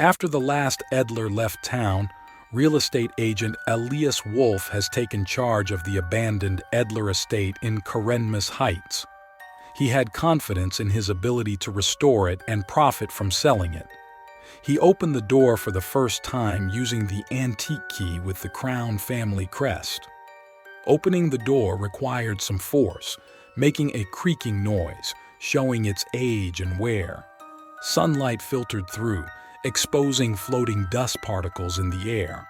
After the last Edler left town, real estate agent Elias Wolf has taken charge of the abandoned Edler Estate in Paranormal Heights. He had confidence in his ability to restore it and profit from selling it. He opened the door for the first time using the antique key with the Crown family crest. Opening the door required some force, making a creaking noise, showing its age and wear. Sunlight filtered through, exposing floating dust particles in the air.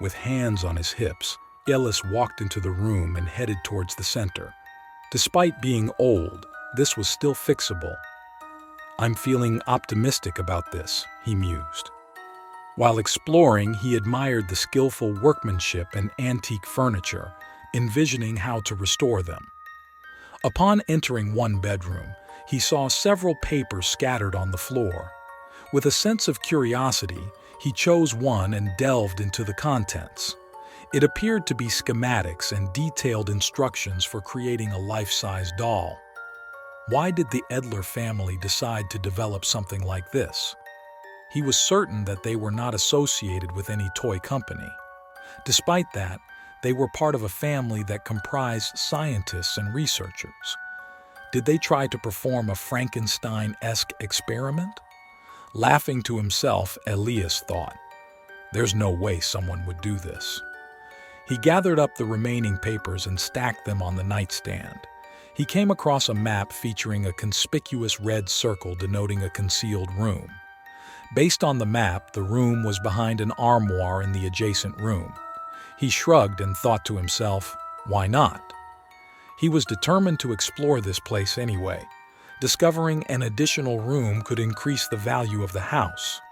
With hands on his hips, Ellis walked into the room and headed towards the center. Despite being old, this was still fixable. "I'm feeling optimistic about this," he mused. While exploring, he admired the skillful workmanship and antique furniture, envisioning how to restore them. Upon entering one bedroom, he saw several papers scattered on the floor. With a sense of curiosity, he chose one and delved into the contents. It appeared to be schematics and detailed instructions for creating a life-size doll. Why did the Edler family decide to develop something like this? He was certain that they were not associated with any toy company. Despite that, they were part of a family that comprised scientists and researchers. Did they try to perform a Frankenstein-esque experiment? Laughing to himself, Elias thought, "There's no way someone would do this." He gathered up the remaining papers and stacked them on the nightstand. He came across a map featuring a conspicuous red circle denoting a concealed room. Based on the map, the room was behind an armoire in the adjacent room. He shrugged and thought to himself, why not? He was determined to explore this place anyway. Discovering an additional room could increase the value of the house.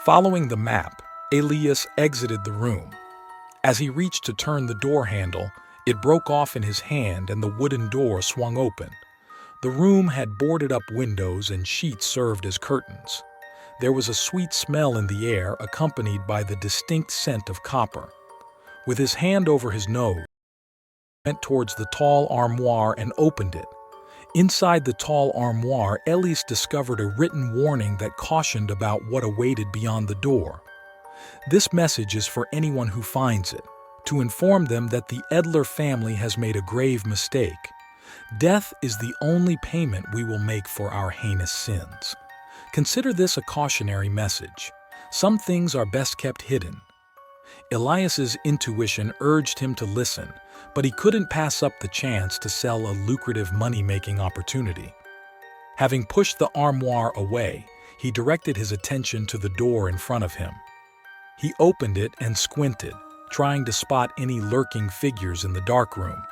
Following the map, Elias exited the room. As he reached to turn the door handle, it broke off in his hand and the wooden door swung open. The room had boarded-up windows and sheets served as curtains. There was a sweet smell in the air accompanied by the distinct scent of copper. With his hand over his nose, he went towards the tall armoire and opened it. Inside the tall armoire, Elias discovered a written warning that cautioned about what awaited beyond the door. This message is for anyone who finds it, to inform them that the Edler family has made a grave mistake. Death is the only payment we will make for our heinous sins. Consider this a cautionary message. Some things are best kept hidden. Elias's intuition urged him to listen, but he couldn't pass up the chance to sell a lucrative money-making opportunity. Having pushed the armoire away, he directed his attention to the door in front of him. He opened it and squinted, trying to spot any lurking figures in the dark room.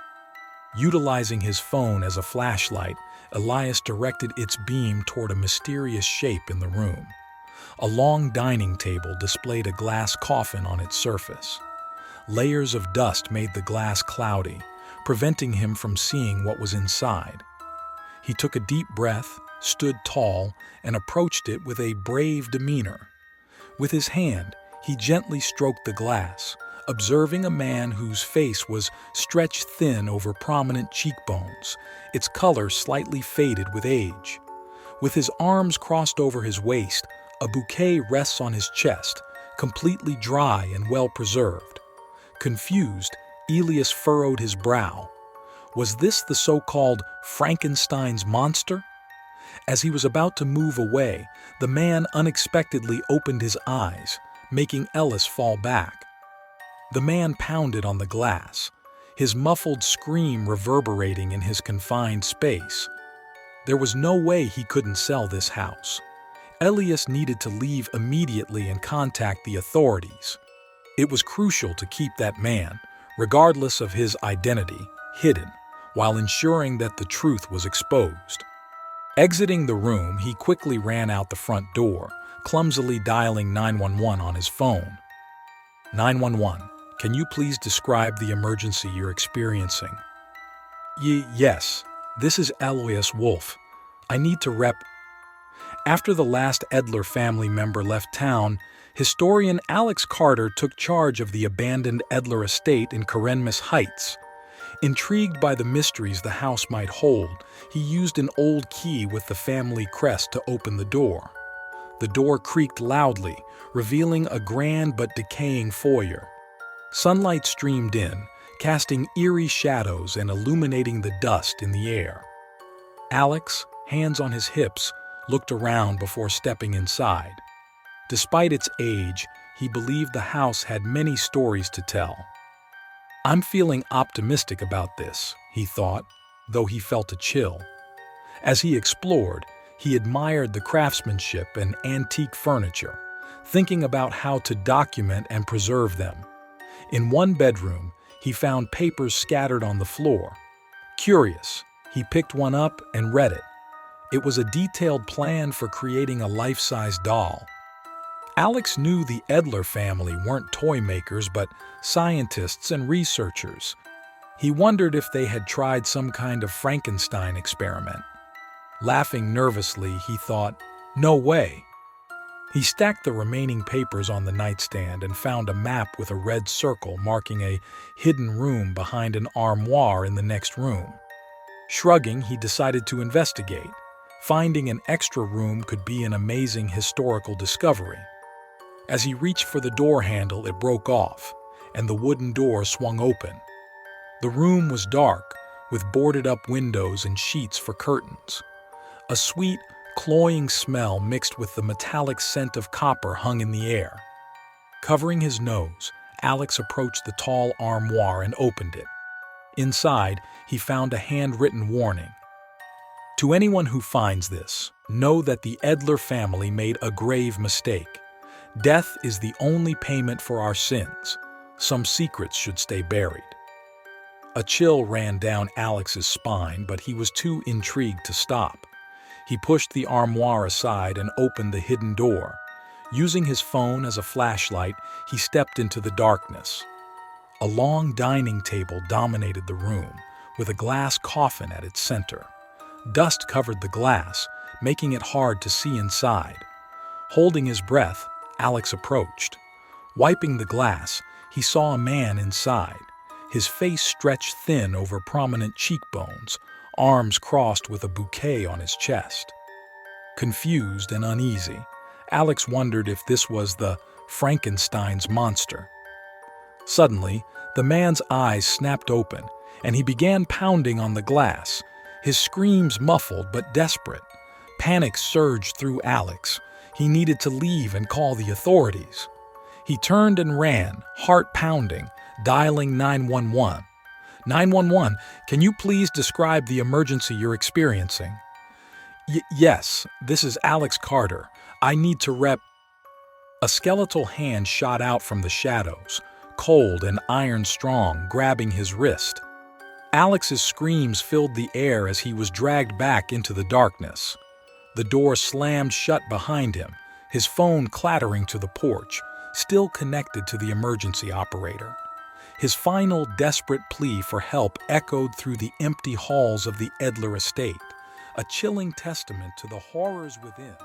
Utilizing his phone as a flashlight, Elias directed its beam toward a mysterious shape in the room. A long dining table displayed a glass coffin on its surface. Layers of dust made the glass cloudy, preventing him from seeing what was inside. He took a deep breath, stood tall, and approached it with a brave demeanor. With his hand, he gently stroked the glass, observing a man whose face was stretched thin over prominent cheekbones, its color slightly faded with age. With his arms crossed over his waist, a bouquet rests on his chest, completely dry and well-preserved. Confused, Elias furrowed his brow. Was this the so-called Frankenstein's monster? As he was about to move away, the man unexpectedly opened his eyes, making Ellis fall back. The man pounded on the glass, his muffled scream reverberating in his confined space. There was no way he couldn't sell this house. Elias needed to leave immediately and contact the authorities. It was crucial to keep that man, regardless of his identity, hidden, while ensuring that the truth was exposed. Exiting the room, he quickly ran out the front door, clumsily dialing 911 on his phone. 911, can you please describe the emergency you're experiencing? Yes, this is Elias Wolf. I need to rep. After the last Edler family member left town, historian Alex Carter took charge of the abandoned Edler Estate in Paranormal Heights. Intrigued by the mysteries the house might hold, he used an old key with the family crest to open the door. The The door creaked loudly, revealing a grand but decaying foyer. Sunlight streamed in, casting eerie shadows and illuminating the dust in the air. Alex, hands on his hips, looked around before stepping inside. Despite its age, he believed the house had many stories to tell. "I'm feeling optimistic about this," he thought, though he felt a chill. As he explored, he admired the craftsmanship and antique furniture, thinking about how to document and preserve them. In one bedroom, he found papers scattered on the floor. Curious, he picked one up and read it. It was a detailed plan for creating a life-size doll. Alex knew the Edler family weren't toy makers but scientists and researchers. He wondered if they had tried some kind of Frankenstein experiment. Laughing nervously, he thought, "No way." He stacked the remaining papers on the nightstand and found a map with a red circle marking a hidden room behind an armoire in the next room. Shrugging, he decided to investigate. Finding an extra room could be an amazing historical discovery. As he reached for the door handle, it broke off, and the wooden door swung open. The room was dark, with boarded-up windows and sheets for curtains. A sweet, cloying smell mixed with the metallic scent of copper hung in the air. Covering his nose, Alex approached the tall armoire and opened it. Inside, he found a handwritten warning. "To anyone who finds this, know that the Edler family made a grave mistake. Death is the only payment for our sins. Some secrets should stay buried." A chill ran down Alex's spine, but he was too intrigued to stop. He pushed the armoire aside and opened the hidden door. Using his phone as a flashlight, he stepped into the darkness. A long dining table dominated the room, with a glass coffin at its center. Dust covered the glass, making it hard to see inside. Holding his breath, Alex approached. Wiping the glass, he saw a man inside. His face stretched thin over prominent cheekbones, arms crossed with a bouquet on his chest. Confused and uneasy, Alex wondered if this was the Frankenstein's monster. Suddenly, the man's eyes snapped open, and he began pounding on the glass, his screams muffled but desperate. Panic surged through Alex. He needed to leave and call the authorities. He turned and ran, heart pounding, dialing 911. 911, can you please describe the emergency you're experiencing? Yes, this is Alex Carter. I need to rep... A skeletal hand shot out from the shadows, cold and iron-strong, grabbing his wrist. Alex's screams filled the air as he was dragged back into the darkness. The door slammed shut behind him, his phone clattering to the porch, still connected to the emergency operator. His final desperate plea for help echoed through the empty halls of the Edler Estate, a chilling testament to the horrors within.